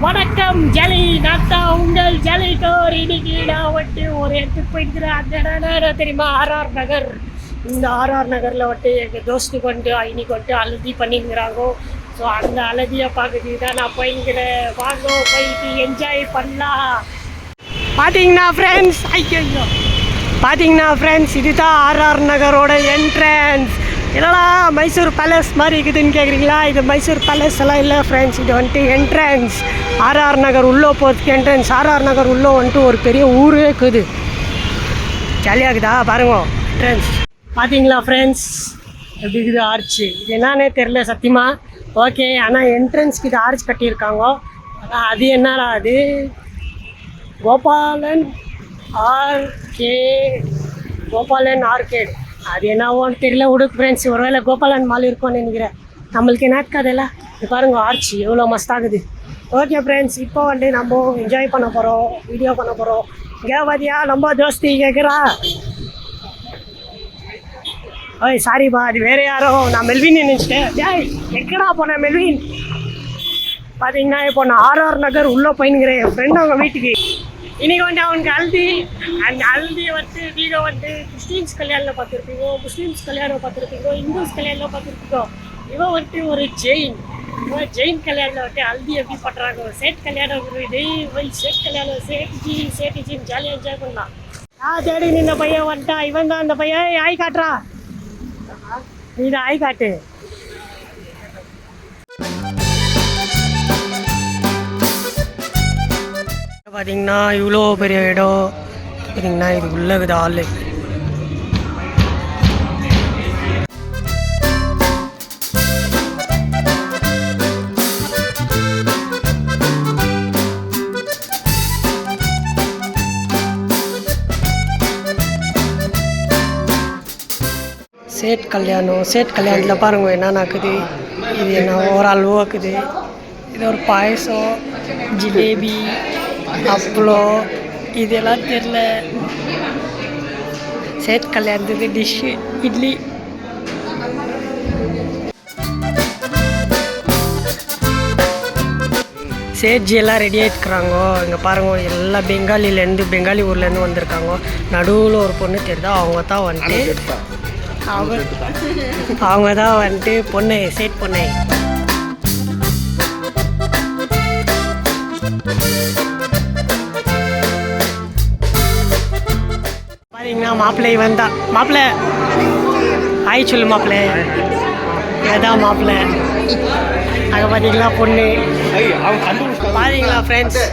வணக்கம் ஜலி, நான் தான் உங்கள் ஜலிட்டோர். இன்னைக்கு நான் வந்துட்டு ஒரு இடத்துக்கு போயிருக்கிறேன். அந்த இடம் தெரியுமா? ஆர்ஆர் நகர். இந்த ஆர்ஆர் நகரில் வந்துட்டு எங்கள் தோஸ்துக்கு வந்துட்டு இன்னைக்கு வந்துட்டு அழுதி பண்ணிங்கிறாங்க. ஸோ அந்த அழுதியை பார்க்கறதுக்கு தான் நான் போயிருக்கிறேன். வாங்க போயிட்டு என்ஜாய் பண்ணலாம். பார்த்தீங்கன்னா ஃப்ரெண்ட்ஸ், ஐயோ பார்த்தீங்கன்னா ஃப்ரெண்ட்ஸ், இதுதான் ஆர்ஆர் நகரோட என்ட்ரன்ஸ். என்னடா மைசூர் பேலஸ் மாதிரி இருக்குதுன்னு கேட்குறீங்களா? இது மைசூர் பேலஸ் எல்லாம் இல்லை ஃப்ரெண்ட்ஸ், இது வந்துட்டு என்ட்ரன்ஸ். ஆர்ஆர் நகர் உள்ளே போகிறதுக்கு என்ட்ரன்ஸ். ஆர்ஆர் நகர் உள்ளே வந்துட்டு ஒரு பெரிய ஊரே இருக்குது. ஜாலியாக இருக்குதா பாருங்க என்ட்ரன்ஸ். பார்த்தீங்களா ஃப்ரெண்ட்ஸ், எப்படி இருக்குது ஆர்ச்சு? இது என்னன்னே தெரில சத்தியமாக. ஓகே, ஆனால் என்ட்ரன்ஸ்க்கு இது ஆர்ச் கட்டியிருக்காங்க. ஆனால் அது என்னடா அது? கோபாலன் ஆர்கேட். அது என்னவோன்னு தெரியல. உடுக்கு ஃப்ரெண்ட்ஸ், ஒருவேளை கோபாலன் மால் இருக்கும்னு நினைக்கிறேன். நம்மளுக்கு என்ன கதையில இது பாருங்க, ஆர்ச்சி எவ்வளோ மஸ்தாகுது. ஓகே ஃப்ரெண்ட்ஸ், இப்போ வந்து நம்ம என்ஜாய் பண்ண போகிறோம், வீடியோ பண்ண போகிறோம். இங்கே பாதியா நம்ம தோஸ்தி கேட்குறா. ஓய் சாரிப்பா, அது வேறு யாரோ, நான் மெல்வின் நினச்சிட்டேன். ஏய் எங்கடா போனேன் மெல்வின்? பார்த்தீங்கன்னா இப்போ நான் ஆர்ஆர் நகர் உள்ளே போயின்னுக்கிறேன் என் ஃப்ரெண்ட் அவங்க வீட்டுக்கு. இன்றைக்கி வந்து அவனுக்கு ஹல்தி. அந்த ஹல்தியை வந்து நீங்கள் வந்து கிறிஸ்டின்ஸ் கல்யாணம் பார்த்துருப்பீங்க, முஸ்லீம்ஸ் கல்யாணம் பார்த்துருப்பீங்க, இந்துஸ் கல்யாணம் பார்த்துருப்பீங்க. இவன் வந்துட்டு ஒரு ஜெயின் கல்யாணம் வந்து ஹல்தி எப்படி பண்ணுறாங்க. சேட் கல்யாணம் இது சேட் கல்யாணம், சேட்டிஜின்னு ஜாலியாக என்ஜாய் பண்ணலாம். தேடி நின்ற பையன் வந்துட்டான். இவன் தான் அந்த பையன். ஆய் காட்டுறா, நீ தான் ஆய் காட்டு. பார்த்தீங்கன்னா இவ்வளோ பெரிய இடம். பார்த்தீங்கன்னா இது உள்ள இருக்குது ஆள். சேட் கல்யாணத்தில் பாருங்க என்ன நடக்குது. இது என்ன ஒரு அல்வா இருக்குது, இது ஒரு பாயசம், ஜிலேபி, அப்பளம், இதெல்லாம் தெரில. சேட் கல்யாணத்துக்கு டிஷ்ஷு இட்லி. சேட்ஜி எல்லாம் ரெடி ஆகிட்டுருக்குறாங்க. இங்கே பாருங்க, எல்லாம் பெங்காலி ஊர்லேருந்து வந்திருக்காங்க. நடுவில் ஒரு பொண்ணு தெரியுதா, அவங்க தான் வந்துட்டு பொண்ணு, சேட் பொண்ணு. பார்த்தீங்கன்னா மாப்பிள்ளை வந்தா. மாப்பிள்ளை ஆய் சொல்லு மாப்பிள்ளை. ஏதான் மாப்பிள்ளை. அங்கே பார்த்தீங்களா பொண்ணு. பார்த்தீங்களா ஃப்ரெண்ட்ஸ்,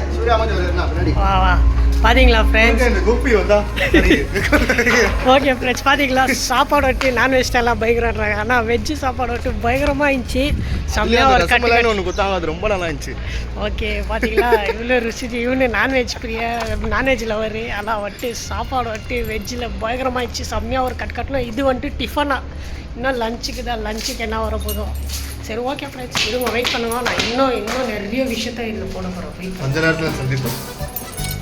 வா பார்த்தீங்களா ஃப்ரெண்ட்ஸ். ஓகே ஃப்ரெண்ட்ஸ், பார்த்தீங்களா சாப்பாடு விட்டு நான்வெஜ்டெல்லாம் பயங்கரம்ன்றாங்க. ஆனால் வெஜ்ஜு சாப்பாடு விட்டு பயங்கரமாக இருந்துச்சு. செம்மையாக ஒரு கட்டு ஒன்று கொடுத்தாங்க, அது ரொம்ப நல்லா இருந்துச்சு. ஓகே பார்த்தீங்களா, இவ்வளோ ருசி. இவனு நான்வெஜ் நான்வெஜ் லவர். ஆனால் வந்துட்டு சாப்பாடு வந்துட்டு வெஜ்ஜில் பயங்கரமாக இருந்துச்சு. செம்மையாக ஒரு கட்டணும். இது வந்துட்டு டிஃபனா, இன்னும் லஞ்சுக்கு என்ன வர போதும். சரி ஓகே ஃப்ரெண்ட்ஸ், இதுவும் வெயிட் பண்ணுவோம். நான் இன்னும் நிறைய விஷயத்த இதில் போட போகிறோம். கொஞ்ச நேரத்தில் சந்திப்போம்.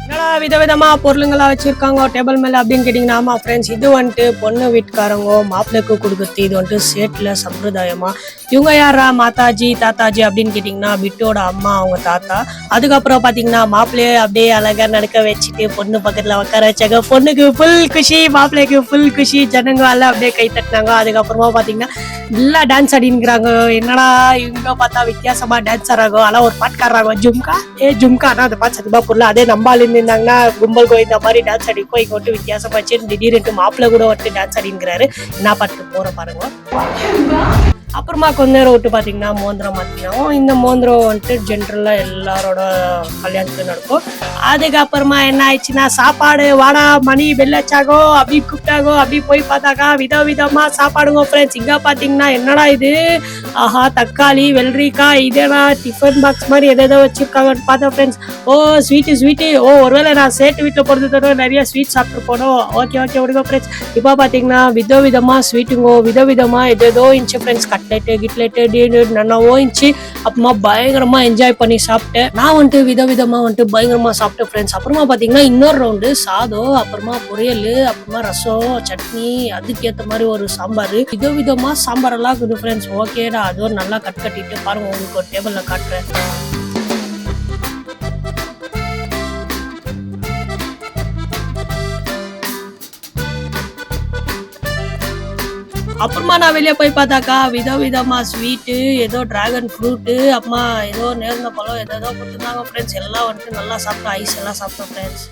என்னடா விதவிதமாக பொருளுங்களாம் வச்சுருக்காங்க டேபிள் மேலே அப்படின்னு கேட்டிங்கன்னா, ஆமாம் ஃப்ரெண்ட்ஸ், இது வந்துட்டு பொண்ணு வீட்டுக்காரங்க மாப்பிள்ளைக்கு கொடுக்குறது. இது வந்துட்டு சேட்டில் சம்பிரதாயமாக. இவங்க யாரா? மாதாஜி தாத்தாஜி அப்படின்னு கேட்டிங்கன்னா பிட்டோட அம்மா, அவங்க தாத்தா. அதுக்கப்புறம் பார்த்தீங்கன்னா மாப்பிள்ளையே அப்படியே அழகாக நடக்க வச்சுட்டு பொண்ணு பக்கத்தில் உட்கார வச்சாங்க. பொண்ணுக்கு ஃபுல் குஷி, மாப்பிள்ளைக்கு ஃபுல் குஷி. ஜனங்க எல்லாம் அப்படியே கை தட்டினாங்க. அதுக்கப்புறமா பார்த்தீங்கன்னா நல்லா டான்ஸ் ஆடிங்கிறாங்க. என்னடா இவங்க பார்த்தா வித்தியாசமாக டான்ஸ் ஆடுறாங்க. ஆனால் ஒரு பாட்டுக்காடுறாங்க, ஜும்கா. ஆனால் அந்த பாட்டு சத்தியமாக பொருள் அதே நம்பால் இருந்தாங்கன்னா கும்பல் கோயில் மாதிரி டான்ஸ் ஆடிக்கோ. இங்கே வந்துட்டு வித்தியாசமாச்சு. திடீர்னு மாப்பிள்ளை கூட வந்துட்டு டான்ஸ் ஆடிங்கிறாரு. என்ன பாட்டு போகிற பாருங்க. அப்புறமா கொஞ்ச நேரம் விட்டு பார்த்தீங்கன்னா மோந்திரம் மாற்றினாவும். இந்த மோந்திரம் வந்துட்டு ஜென்ரலாக எல்லாரோட கல்யாணத்துக்கு நடக்கும். அதுக்கப்புறமா என்ன ஆயிடுச்சுன்னா, சாப்பாடு வாடா மணி வெள்ளச்சாகோ அப்படி கூப்பிட்டாகோ. அப்படி போய் பார்த்தாக்கா விதவிதமாக சாப்பாடுங்க ஃப்ரெண்ட்ஸ். இங்கே பார்த்தீங்கன்னா என்னடா இது, ஆஹா தக்காளி, வெள்ளரிக்காய், இதேனா டிஃபன் பாக்ஸ் மாதிரி எதோ வச்சுருக்காங்கன்னு பார்த்தேன் ஃப்ரெண்ட்ஸ். ஓ ஸ்வீட்டு. ஓ ஒருவேளை நான் சேட்டு வீட்டில் பொறுத்து தவிர நிறைய ஸ்வீட் சாப்பிட்டு போனோம். ஓகே விடுங்க ஃப்ரெண்ட்ஸ். இப்போ பார்த்தீங்கன்னா விதவிதமாக ஸ்வீட்டுங்கோ, விதவிதமாக எதோ இருந்துச்சு ஃப்ரெண்ட்ஸ். கிட்லெட்டு நன்னாவோ இருந்துச்சு. அப்புறமா பயங்கரமா என்ஜாய் பண்ணி சாப்பிட்டேன். நான் வந்துட்டு விதவிதமா வந்துட்டு பயங்கரமா சாப்பிட்டேன் ஃப்ரெண்ட்ஸ். அப்புறமா பாத்தீங்கன்னா இன்னொரு ரவுண்டு சாதம், அப்புறமா பொரியல், அப்புறமா ரசம், சட்னி, அதுக்கேற்ற மாதிரி ஒரு சாம்பார். விதவிதமா சாம்பார் எல்லாம் இருக்குது ஃப்ரெண்ட்ஸ். ஓகேடா, அதுவும் நல்லா கட்டிட்டு பாருங்க, உங்களுக்கு ஒரு டேபிள்ல காட்டுறேன். அப்புறமா நான் வெளியே போய் பார்த்தாக்கா விதவிதமா ஸ்வீட்டு, ஏதோ டிராகன் ஃப்ரூட்டு, அப்புறமா ஏதோ நேர்ந்த பழம் ஏதோ கொடுத்துருந்தாங்க ஃப்ரெண்ட்ஸ். எல்லாம் வந்துட்டு நல்லா சாப்பிட்டோம், ஐஸ் எல்லாம் சாப்பிட்டோம் ஃப்ரெண்ட்ஸ்.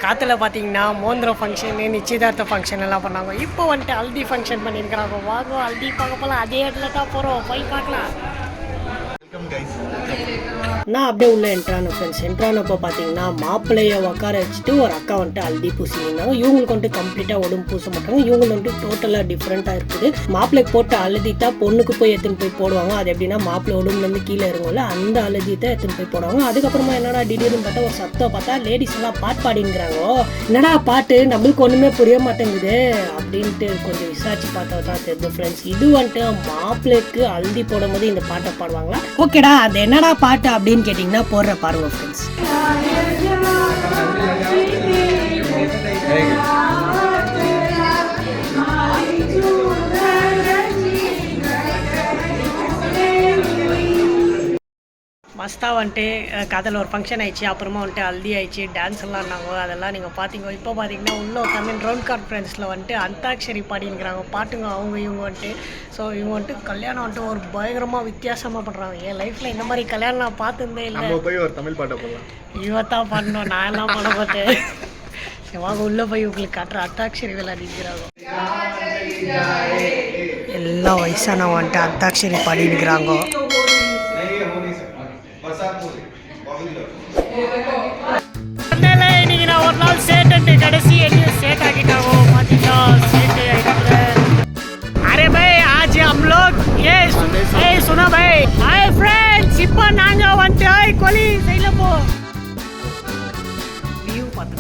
காற்றுல பார்த்தீங்கன்னா மோந்திரம் ஃபங்க்ஷனு, நிச்சயதார்த்த ஃபங்க்ஷன் எல்லாம் பண்ணாங்க. இப்போ வந்துட்டு ஹல்தி ஃபங்க்ஷன் பண்ணியிருக்கிறாங்க. வாங்க ஹல்தி பார்க்க போகலாம். அதே இடத்துல தான் போகிறோம், போய் பார்க்கலாம். நான் அப்படியே உள்ள என்ட்ரான ஃப்ரெண்ட்ஸ். என்ட்ரானப்போ பார்த்தீங்கன்னா மாப்பிள்ளையை உட்கார வச்சுட்டு ஒரு அக்கா வந்துட்டு ஹல்தி பூசினாங்க. இவங்களுக்கு வந்துட்டு கம்ப்ளீட்டாக உடம்பு பூச மாட்டாங்க. இவங்களுக்கு வந்துட்டு டோட்டலாக டிஃப்ரெண்ட்டாக இருக்குது. மாப்பிள்ளைக்கு போட்டு அழுதிட்டா பொண்ணுக்கு போய் எடுத்துன்னு போய் போடுவாங்க. அது எப்படின்னா மாப்பிள்ளை உடம்புலேருந்து கீழே இறங்கும்ல, அந்த அழுதித்தை எடுத்துன்னு போய் போடுவாங்க. அதுக்கப்புறமா என்னடா திடீர்னு பார்த்தா ஒரு சத்தம் பார்த்தா லேடிஸ் எல்லாம் பாட்டு பாடிங்கிறாங்க. என்னடா பாட்டு நம்மளுக்கு ஒன்றுமே புரிய மாட்டேங்குது அப்படின்ட்டு கொஞ்சம் விசாரிச்சு பார்த்தா தான் தெரியுது ஃப்ரெண்ட்ஸ். இது வந்துட்டு மாப்பிள்ளைக்கு ஹல்தி போடும் போது இந்த பாட்டை பாடுவாங்களா? ஓகேடா, அது என்னடா பாட்டு அப்படின்னு கேட்டிங்கன்னா போடுற பாருங்க ஃப்ரெண்ட்ஸ். மஸ்தா வந்துட்டு கதையில் ஒரு ஃபங்க்ஷன் ஆயிடுச்சு. அப்புறமா வந்துட்டு ஹல்தி ஆயிடுச்சு, டான்ஸ் எல்லாம் ஆனாங்க. அதெல்லாம் நீங்கள் பார்த்தீங்க. இப்போ பார்த்தீங்கன்னா உள்ள தமிழ் ரவுண்ட் கான்ஃபரன்ஸில் வந்துட்டு அந்தாக்ஷரி பாடிங்கிறாங்க. பாட்டுங்க அவங்க இவங்க வந்துட்டு. ஸோ இவங்க வந்துட்டு கல்யாணம் வந்துட்டு ஒரு பயங்கரமாக வித்தியாசமாக பண்ணுறாங்க. என் லைஃப்பில் இந்த மாதிரி கல்யாணம் நான் பார்த்ததே இல்லை. போய் ஒரு தமிழ் பாட்டை போடலாம். இவத்தான் பண்ணோம், நான் எல்லாம் பண்ண மாட்டேன். வாங்க உள்ளே போய் உங்களுக்கு காட்டுற அந்தாக்ஷரி விளையாடிக்கிறாங்க. எல்லாம் வயசானவங்க வந்துட்டு அந்தாக்ஷரி பாடிக்கிறாங்க. இன்னைக்கு நான் ஒரு நாள் சேட்டு கடைசி என்ன सेट आकिटागो पातीजा सेट आइटरे। अरे भाई आज हम लोग ये सुना भाई हाय फ्रेंड्स இப்போ நாங்க வந்து கோலி சைல போ வியூ பாத்து